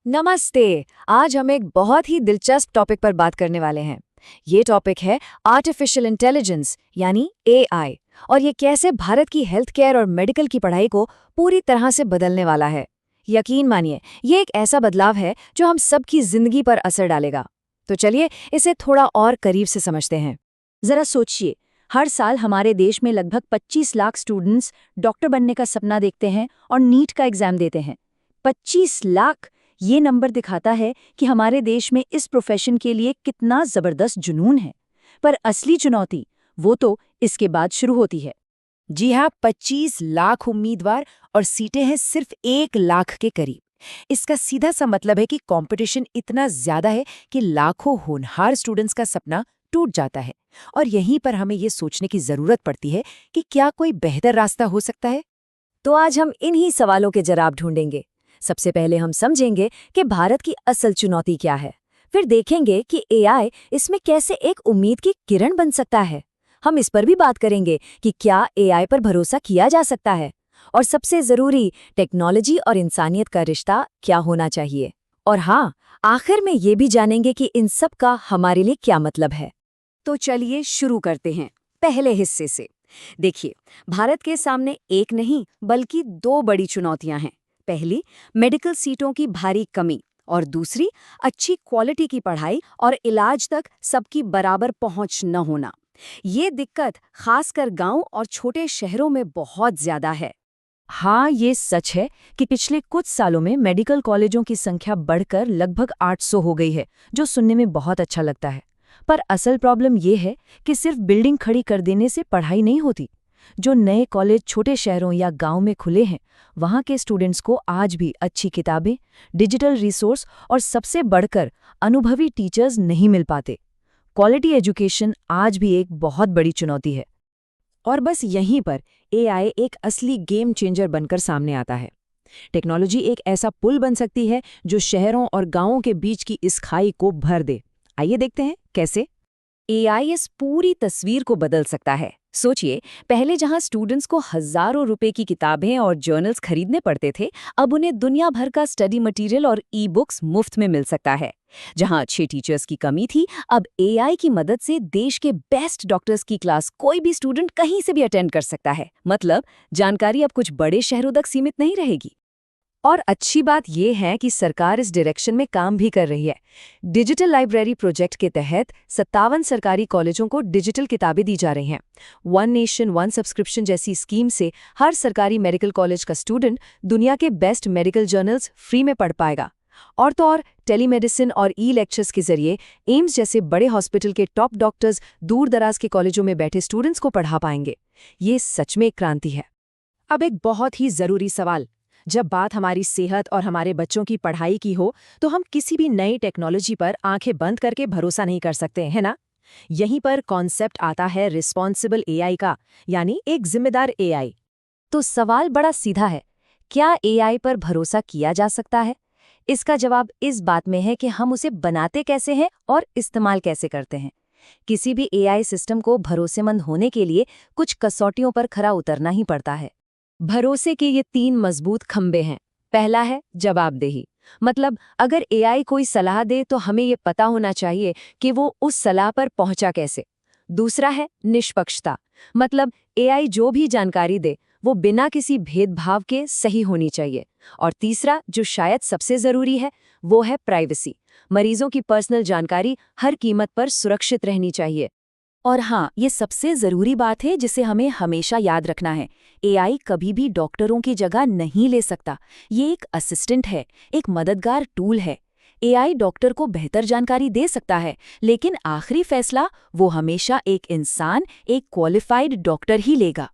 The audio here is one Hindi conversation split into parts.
नमस्ते। आज हम एक बहुत ही दिलचस्प टॉपिक पर बात करने वाले हैं। ये टॉपिक है आर्टिफिशियल इंटेलिजेंस यानी एआई, और ये कैसे भारत की हेल्थ केयर और मेडिकल की पढ़ाई को पूरी तरह से बदलने वाला है। यकीन मानिए, ये एक ऐसा बदलाव है जो हम सबकी जिंदगी पर असर डालेगा। तो चलिए इसे थोड़ा और करीब से समझते हैं। जरा सोचिए, हर साल हमारे देश में लगभग 25 लाख स्टूडेंट्स डॉक्टर बनने का सपना देखते हैं और नीट का एग्जाम देते हैं। 25 लाख! ये नंबर दिखाता है कि हमारे देश में इस प्रोफेशन के लिए कितना जबरदस्त जुनून है। पर असली चुनौती वो तो इसके बाद शुरू होती है। जी हाँ, 25 लाख उम्मीदवार और सीटें हैं सिर्फ 1 लाख के करीब। इसका सीधा सा मतलब है कि कंपटीशन इतना ज्यादा है कि लाखों होनहार स्टूडेंट्स का सपना टूट जाता है। और यहीं पर हमें ये सोचने की जरूरत पड़ती है कि क्या कोई बेहतर रास्ता हो सकता है। तो आज हम इन्हीं सवालों के जवाब ढूंढेंगे। सबसे पहले हम समझेंगे कि भारत की असल चुनौती क्या है। फिर देखेंगे कि एआई इसमें कैसे एक उम्मीद की किरण बन सकता है। हम इस पर भी बात करेंगे कि क्या एआई पर भरोसा किया जा सकता है। और सबसे जरूरी, टेक्नोलॉजी और इंसानियत का रिश्ता क्या होना चाहिए। और हाँ, आखिर में ये भी जानेंगे कि इन सब का हमारे लिए क्या मतलब है। तो चलिए शुरू करते हैं पहले हिस्से से। देखिए, भारत के सामने एक नहीं बल्कि दो बड़ी चुनौतियां हैं। पहली, मेडिकल सीटों की भारी कमी, और दूसरी, अच्छी क्वालिटी की पढ़ाई और इलाज तक सबकी बराबर पहुंच न होना। ये दिक्कत खासकर गांव और छोटे शहरों में बहुत ज्यादा है। हाँ, ये सच है कि पिछले कुछ सालों में मेडिकल कॉलेजों की संख्या बढ़कर लगभग 800 हो गई है, जो सुनने में बहुत अच्छा लगता है। पर असल प्रॉब्लम ये है कि सिर्फ बिल्डिंग खड़ी कर देने से पढ़ाई नहीं होती। जो नए कॉलेज छोटे शहरों या गांव में खुले हैं, वहां के स्टूडेंट्स को आज भी अच्छी किताबें, डिजिटल रिसोर्स और सबसे बढ़कर अनुभवी टीचर्स नहीं मिल पाते। क्वालिटी एजुकेशन आज भी एक बहुत बड़ी चुनौती है। और बस यहीं पर एआई एक असली गेम चेंजर बनकर सामने आता है। टेक्नोलॉजी एक ऐसा पुल बन सकती है जो शहरों और गांवों के बीच की इस खाई को भर दे। आइए देखते हैं कैसे। एआई इस पूरी तस्वीर को बदल सकता है। सोचिए, पहले जहां स्टूडेंट्स को हजारों रुपए की किताबें और जर्नल्स खरीदने पड़ते थे, अब उन्हें दुनिया भर का स्टडी मटेरियल और ई बुक्स मुफ्त में मिल सकता है। जहां अच्छे टीचर्स की कमी थी, अब एआई की मदद से देश के बेस्ट डॉक्टर्स की क्लास कोई भी स्टूडेंट कहीं से भी अटेंड कर सकता है। मतलब, जानकारी अब कुछ बड़े शहरों तक सीमित नहीं रहेगी। और अच्छी बात यह है कि सरकार इस डायरेक्शन में काम भी कर रही है। डिजिटल लाइब्रेरी प्रोजेक्ट के तहत 57 सरकारी कॉलेजों को डिजिटल किताबें दी जा रही हैं। वन नेशन वन सब्सक्रिप्शन जैसी स्कीम से हर सरकारी मेडिकल कॉलेज का स्टूडेंट दुनिया के बेस्ट मेडिकल जर्नल्स फ्री में पढ़ पाएगा। और तो और, टेलीमेडिसिन और ई लेक्चर्स के जरिए एम्स जैसे बड़े हॉस्पिटल के टॉप डॉक्टर्स दूर दराज के कॉलेजों में बैठे स्टूडेंट्स को पढ़ा पाएंगे। ये सच में एक क्रांति है। अब एक बहुत ही जरूरी सवाल, जब बात हमारी सेहत और हमारे बच्चों की पढ़ाई की हो, तो हम किसी भी नई टेक्नोलॉजी पर आंखें बंद करके भरोसा नहीं कर सकते, है ना? यहीं पर कॉन्सेप्ट आता है रिस्पॉन्सिबल एआई का, यानी एक जिम्मेदार एआई। तो सवाल बड़ा सीधा है, क्या एआई पर भरोसा किया जा सकता है? इसका जवाब इस बात में है कि हम उसे बनाते कैसे हैं और इस्तेमाल कैसे करते हैं। किसी भी एआई सिस्टम को भरोसेमंद होने के लिए कुछ कसौटियों पर खरा उतरना ही पड़ता है। भरोसे के ये 3 मजबूत खंबे हैं। पहला है जवाबदेही। मतलब, अगर एआई कोई सलाह दे तो हमें ये पता होना चाहिए कि वो उस सलाह पर पहुंचा कैसे। दूसरा है निष्पक्षता। मतलब, एआई जो भी जानकारी दे वो बिना किसी भेदभाव के सही होनी चाहिए। और तीसरा, जो शायद सबसे जरूरी है, वो है प्राइवेसी। मरीजों की पर्सनल जानकारी हर कीमत पर सुरक्षित रहनी चाहिए। और हाँ, ये सबसे ज़रूरी बात है जिसे हमें हमेशा याद रखना है। एआई कभी भी डॉक्टरों की जगह नहीं ले सकता। ये एक असिस्टेंट है, एक मददगार टूल है। एआई डॉक्टर को बेहतर जानकारी दे सकता है, लेकिन आखिरी फैसला वो हमेशा एक इंसान, एक क्वालिफाइड डॉक्टर ही लेगा।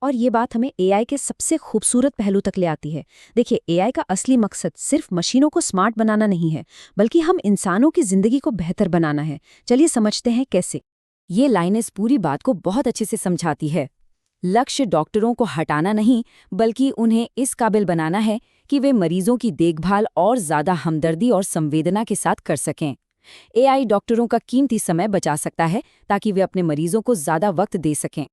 और ये बात हमें एआई के सबसे खूबसूरत पहलू तक ले आती है। देखिए, एआई का असली मकसद सिर्फ मशीनों को स्मार्ट बनाना नहीं है, बल्कि हम इंसानों की जिंदगी को बेहतर बनाना है। चलिए समझते हैं कैसे। ये लाइन इस पूरी बात को बहुत अच्छे से समझाती है। लक्ष्य डॉक्टरों को हटाना नहीं, बल्कि उन्हें इस काबिल बनाना है कि वे मरीजों की देखभाल और ज़्यादा हमदर्दी और संवेदना के साथ कर सकें। एआई डॉक्टरों का कीमती समय बचा सकता है ताकि वे अपने मरीजों को ज़्यादा वक्त दे सकें।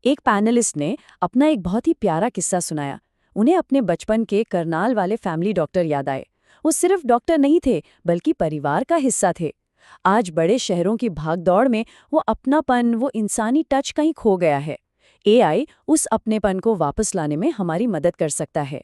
एक पैनलिस्ट ने अपना एक बहुत ही प्यारा किस्सा सुनाया। उन्हें अपने बचपन के करनाल वाले फैमिली डॉक्टर याद आए। वो सिर्फ डॉक्टर नहीं थे बल्कि परिवार का हिस्सा थे। आज बड़े शहरों की भागदौड़ में वो अपनापन, वो इंसानी टच कहीं खो गया है। एआई उस अपनेपन को वापस लाने में हमारी मदद कर सकता है।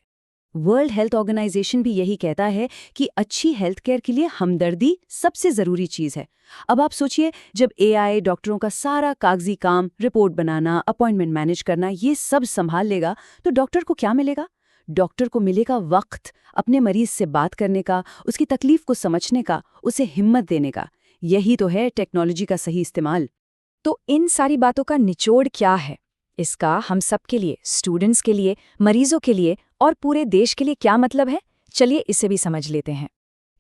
वर्ल्ड हेल्थ ऑर्गेनाइजेशन भी यही कहता है कि अच्छी हेल्थ केयर के लिए हमदर्दी सबसे ज़रूरी चीज़ है। अब आप सोचिए, जब एआई डॉक्टरों का सारा कागजी काम, रिपोर्ट बनाना, अपॉइंटमेंट मैनेज करना, ये सब संभाल लेगा, तो डॉक्टर को क्या मिलेगा? डॉक्टर को मिलेगा वक्त अपने मरीज से बात करने का, उसकी तकलीफ को समझने का, उसे हिम्मत देने का। यही तो है टेक्नोलॉजी का सही इस्तेमाल। तो इन सारी बातों का निचोड़ क्या है? इसका हम सब के लिए, स्टूडेंट्स के लिए, मरीजों के लिए और पूरे देश के लिए क्या मतलब है? चलिए इसे भी समझ लेते हैं।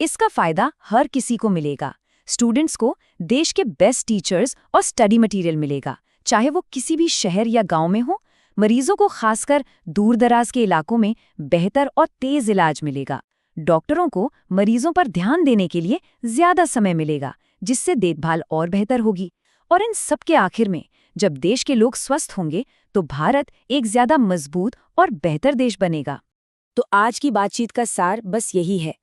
इसका फायदा हर किसी को मिलेगा। स्टूडेंट्स को देश के बेस्ट टीचर्स और स्टडी मटेरियल मिलेगा, चाहे वो किसी भी शहर या गांव में हो। मरीजों को खासकर दूर दराज के इलाकों में बेहतर और तेज इलाज मिलेगा। डॉक्टरों को मरीजों पर ध्यान देने के लिए ज्यादा समय मिलेगा, जिससे देखभाल और बेहतर होगी। और इन सब के आखिर में, जब देश के लोग स्वस्थ होंगे तो भारत एक ज्यादा मजबूत और बेहतर देश बनेगा। तो आज की बातचीत का सार बस यही है,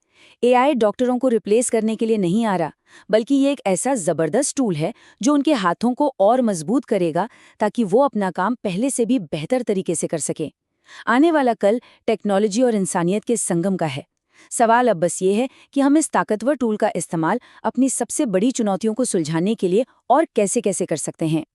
एआई डॉक्टरों को रिप्लेस करने के लिए नहीं आ रहा, बल्कि ये एक ऐसा जबरदस्त टूल है जो उनके हाथों को और मजबूत करेगा, ताकि वो अपना काम पहले से भी बेहतर तरीके से कर सकें। आने वाला कल टेक्नोलॉजी और इंसानियत के संगम का है। सवाल अब बस ये है कि हम इस ताकतवर टूल का इस्तेमाल अपनी सबसे बड़ी चुनौतियों को सुलझाने के लिए और कैसे कैसे कर सकते हैं।